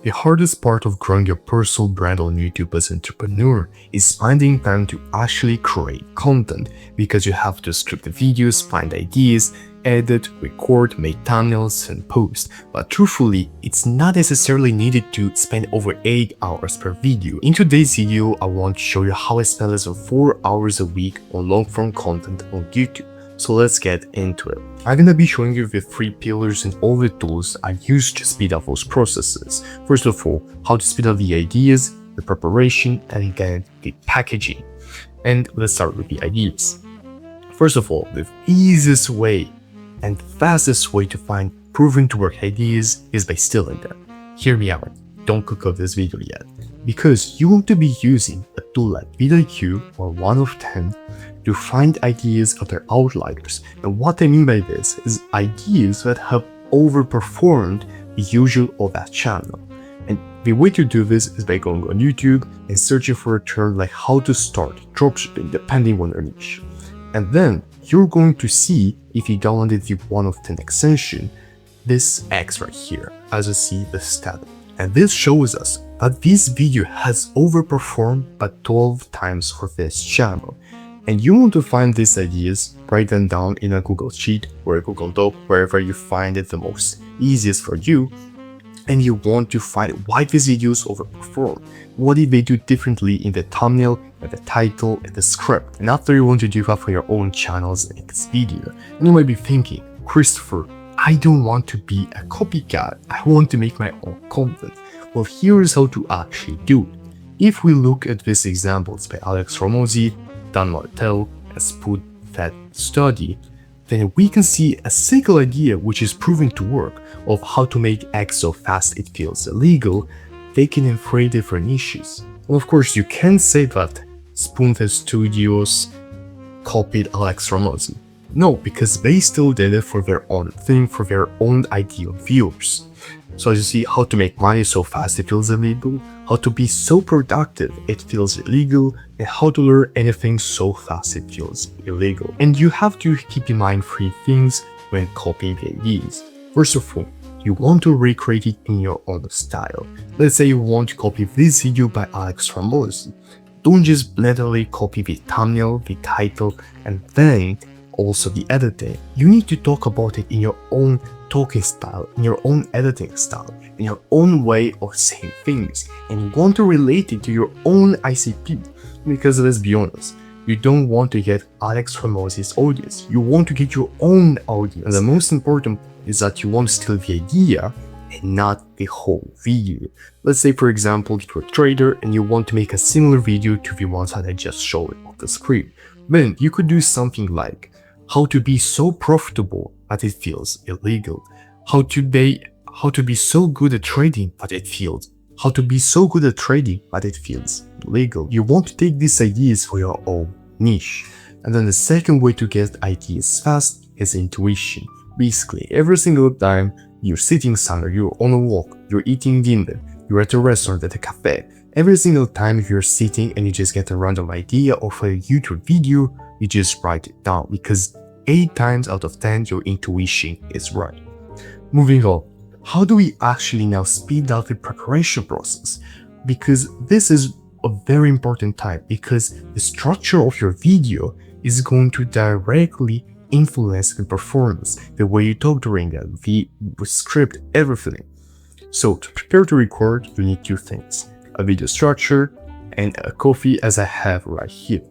The hardest part of growing your personal brand on YouTube as an entrepreneur is finding time to actually create content, because you have to script the videos, find ideas, edit, record, make thumbnails, and post. But truthfully, it's not necessarily needed to spend over 8 hours per video. In today's video, I want to show you how I spend less than 4 hours a week on long-form content on YouTube. So let's get into it. I'm gonna be showing you the 3 pillars and all the tools I use to speed up those processes. First of all, how to speed up the ideas, the preparation, and then the packaging. And let's start with the ideas. First of all, the easiest way and fastest way to find proven to work ideas is by stealing them. Hear me out, don't click off this video yet, because you want to be using a tool like VidIQ or 1 of 10 to find ideas of their outliers. And what I mean by this is ideas that have overperformed the usual of that channel. And the way to do this is by going on YouTube and searching for a term like how to start dropshipping depending on your niche. And then you're going to see, if you downloaded the 1 of 10 extension, this X right here, as you see the status. And this shows us that this video has overperformed by 12 times for this channel. And you want to find these ideas, write them down in a Google Sheet or a Google Doc, wherever you find it the most easiest for you. And you want to find why these videos overperform. What did they do differently in the thumbnail, and the title, and the script? And after you want to do that for your own channel's next video. And you might be thinking, Christopher, I don't want to be a copycat. I want to make my own content. Well, here's how to actually do it. If we look at these examples by Alex Hormozi, Dan Martel, and Spoon-Fed Study, then we can see a single idea which is proven to work of how to make X so fast it feels illegal, taken in 3 different niches. Well, of course, you can say that Spoon-Fed Studios copied Alex Hormozi. No, because they still did it for their own thing, for their own ideal viewers. So as you see, how to make money so fast it feels illegal, how to be so productive it feels illegal, and how to learn anything so fast it feels illegal. And you have to keep in mind 3 things when copying the ideas. First of all, you want to recreate it in your own style. Let's say you want to copy this video by Alex Hormozi. Don't just blatantly copy the thumbnail, the title, and then also the editing. You need to talk about it in your own talking style, in your own editing style, in your own way of saying things, and you want to relate it to your own ICP. Because let's be honest, you don't want to get Alex Hormozi's audience, you want to get your own audience. And the most important is that you want to steal the idea and not the whole video. Let's say, for example, you're a trader and you want to make a similar video to the ones that I just showed on the screen. Then you could do something like how to be so profitable that it feels illegal, how to be so good at trading that it feels legal. You want to take these ideas for your own niche. And then the second way to get ideas fast is intuition. Basically, every single time you're sitting somewhere, you're on a walk, you're eating dinner, you're at a restaurant, at a cafe, every single time you're sitting and you just get a random idea of a YouTube video, you just write it down, because 8 times out of 10 your intuition is right. Moving on, how do we actually now speed up the preparation process? Because this is a very important type, because the structure of your video is going to directly influence the performance, the way you talk during it, the script, everything. So to prepare to record, you need 2 things, a video structure and a coffee, as I have right here.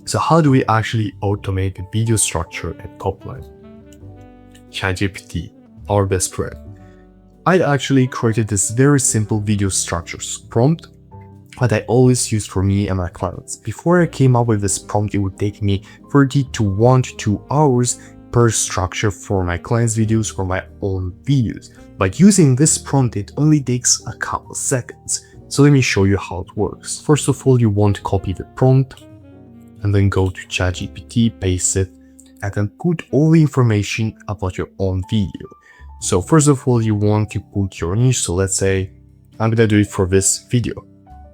So how do we actually automate the video structure and top line? ChatGPT, our best friend. I actually created this very simple video structures prompt that I always use for me and my clients. Before I came up with this prompt, it would take me 30 to 1 to 2 hours per structure for my clients' videos or my own videos. But using this prompt, it only takes a couple seconds. So let me show you how it works. First of all, you want to copy the prompt and then go to ChatGPT, paste it, and then put all the information about your own video. So first of all, you want to put your niche. So let's say I'm gonna do it for this video,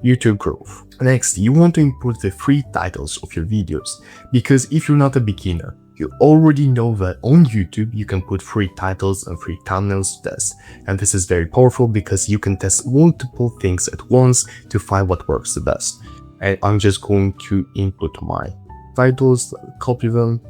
YouTube growth. Next, you want to input the 3 titles of your videos, because if you're not a beginner, You already know that on YouTube, you can put free titles and free thumbnails to test. And this is very powerful because you can test multiple things at once to find what works the best. And I'm just going to input my titles, copy them,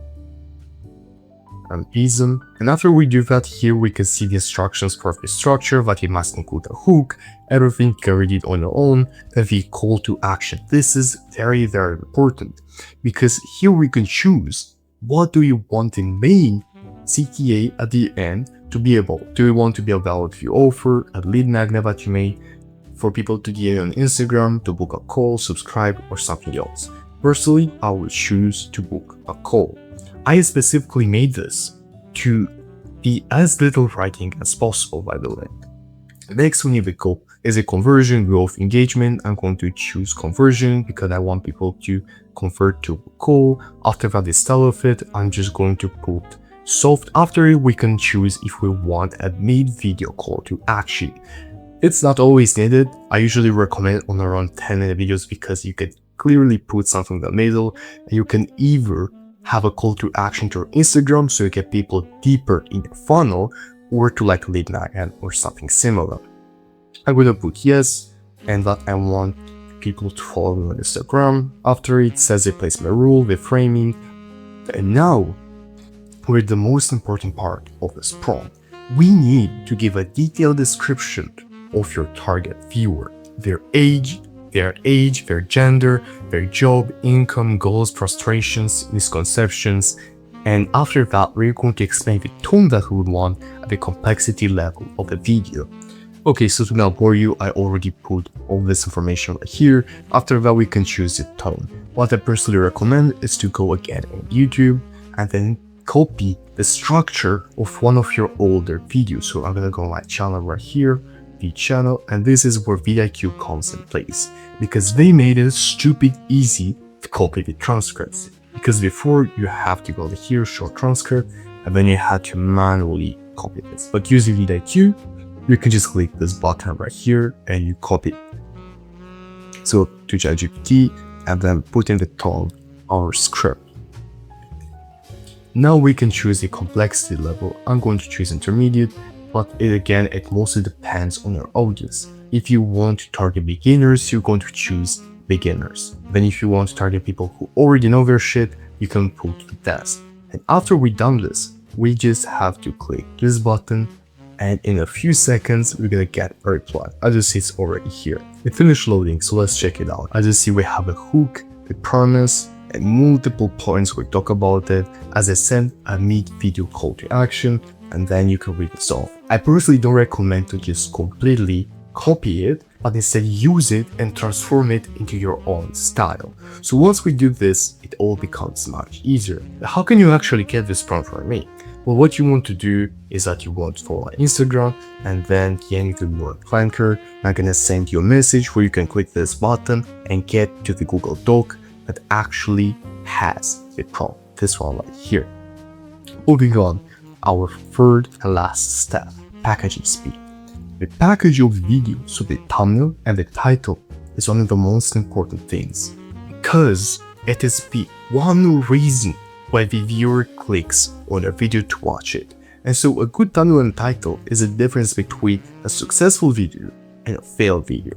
and paste them. And after we do that, here we can see the instructions for the structure, that it must include a hook, everything you can read it on your own, and the call to action. This is very, very important because here we can choose what do you want in main CTA at the end to be about. Do you want to be about the offer, a lead magnet that you made, for people to DM on Instagram, to book a call, subscribe, or something else? Personally, I will choose to book a call. I specifically made this to be as little writing as possible, by the way. Next, we need the goal is a conversion growth engagement. I'm going to choose conversion because I want people to convert to a call. After that, the style of it, I'm just going to put soft. After it, we can choose if we want a mid video call to action. It's not always needed. I usually recommend on around 10-minute videos because you can clearly put something in the middle. And you can either have a call to action to your Instagram so you get people deeper in the funnel, or to like lead magnet or something similar. I'm gonna put yes, and that I want people to follow me on Instagram. After it says I place my rule with framing. And now we're the most important part of this prompt. We need to give a detailed description of your target viewer, their age, their gender, their job, income, goals, frustrations, misconceptions, and after that, we're going to explain the tone that we would want at the complexity level of the video. Okay, so to not bore you, I already put all this information right here. After that, we can choose the tone. What I personally recommend is to go again on YouTube and then copy the structure of one of your older videos. So I'm gonna go on my channel right here, the channel, and this is where VIQ comes in place because they made it stupid easy to copy the transcripts. Because before you have to go here, short transcript, and then you had to manually copy this. But using VIQ, you can just click this button right here and you copy it. So to ChatGPT and then put in the tone or script. Now we can choose the complexity level. I'm going to choose intermediate, but it mostly depends on your audience. If you want to target beginners, you're going to choose beginners. Then if you want to target people who already know their shit, you can put the test. And after we done this, we just have to click this button, and in a few seconds, we're gonna get a reply. As you see, it's already here. It finished loading, so let's check it out. As you see, we have a hook, the promise, and multiple points we talk about it. As I said, a mid video call to action, and then you can read this off. I personally don't recommend to just completely copy it, but instead use it and transform it into your own style. So once we do this, it all becomes much easier. How can you actually get this prompt from me? Well, what you want to do is that you want to follow my Instagram, and then here you can work Planker. I'm gonna send you a message where you can click this button and get to the Google Doc that actually has the prompt, this one right here. Moving on, our third and last step, packaging speed. The package of the video, so the thumbnail and the title, is one of the most important things because it is the one reason why the viewer clicks on a video to watch it. And so a good thumbnail and title is the difference between a successful video and a failed video.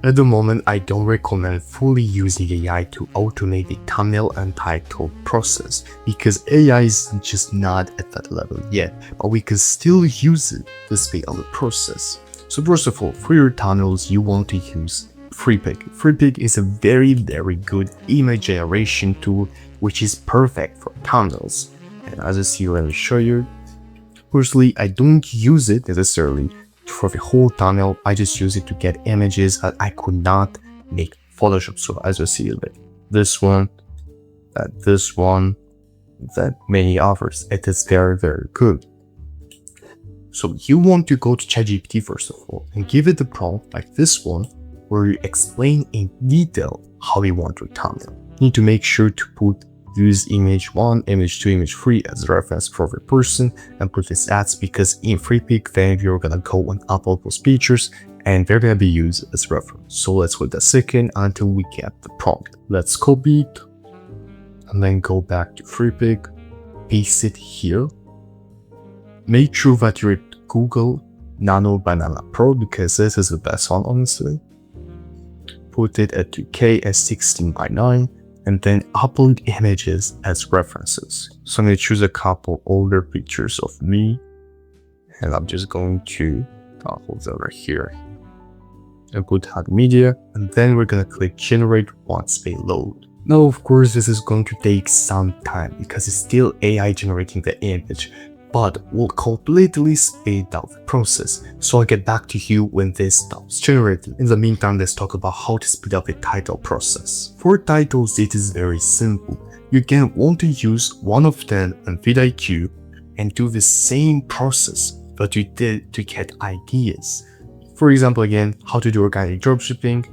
At the moment, I don't recommend fully using AI to automate the thumbnail and title process because AI is just not at that level yet, but we can still use it to speed up the process. So first of all, for your thumbnails, you want to use FreePic. FreePic is a very, very good image generation tool which is perfect for thumbnails. And as you see, let me show you. Personally, I don't use it necessarily for the whole thumbnail. I just use it to get images that I could not make Photoshop. So as you see, like this one, that many others, it is very, very good. So you want to go to ChatGPT first of all and give it the prompt like this one, where you explain in detail how you want your thumbnail. You need to make sure to put use image 1, image 2, image 3 as a reference for every person and put this ads because in FreePic then you're gonna go and upload those pictures and they're gonna be used as reference. So let's wait a second until we get the prompt. Let's copy it and then go back to FreePic, paste it here. Make sure that you're at Google Nano Banana Pro because this is the best one, honestly. Put it at 2K as 16:9 and then upload images as references. So I'm going to choose a couple older pictures of me and I'm just going to hold over here and put Hug Media, and then we're going to click generate once they load. Now, of course, this is going to take some time because it's still AI generating the image, but will completely speed up the process. So I'll get back to you when this stops generating. In the meantime, let's talk about how to speed up the title process. For titles, it is very simple. You can want to use one of them on vidIQ and do the same process that you did to get ideas. For example, again, how to do organic dropshipping.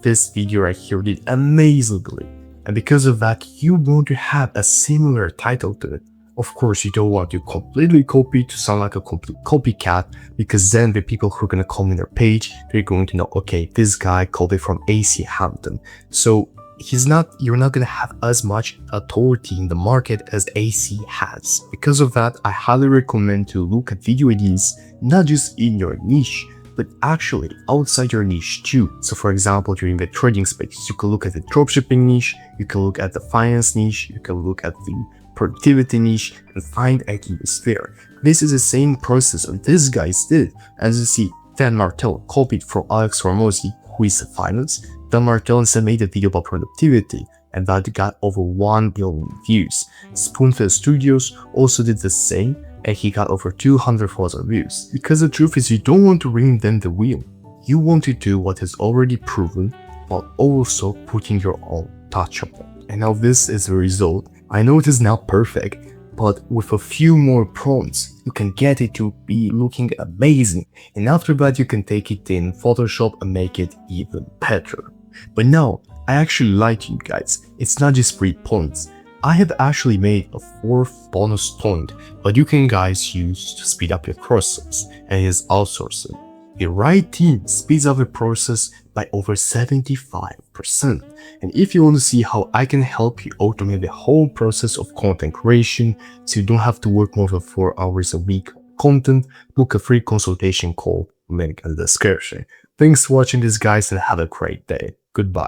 This video right here did amazingly. And because of that, you want to have a similar title to it. Of course, you don't want to completely copy to sound like a complete copycat, because then the people who are going to come in their page, they're going to know, okay, this guy copied from AC Hampton. So you're not going to have as much authority in the market as AC has. Because of that, I highly recommend to look at video ideas, not just in your niche, but actually outside your niche too. So for example, during the trading space, you can look at the dropshipping niche, you can look at the finance niche, you can look at the productivity niche and find ideas there. This is the same process that these guys did. As you see, Dan Martell copied from Alex Hormozi, who is a finance. Dan Martell instead made a video about productivity, and that got over 1 billion views. Spoonfed Studios also did the same, and he got over 200,000 views. Because the truth is, you don't want to reinvent the wheel. You want to do what is already proven, while also putting your own touch on it. And now this is the result. I know it is not perfect, but with a few more prompts, you can get it to be looking amazing. And after that, you can take it in Photoshop and make it even better. But now, I actually lied to you guys. It's not just 3 points. I have actually made a 4th bonus point that you can guys use to speed up your process, and it is outsourcing. The right team speeds up the process by over 75%. And if you want to see how I can help you automate the whole process of content creation so you don't have to work more than 4 hours a week on content, book a free consultation call, link in the description. Thanks for watching this guys and have a great day. Goodbye.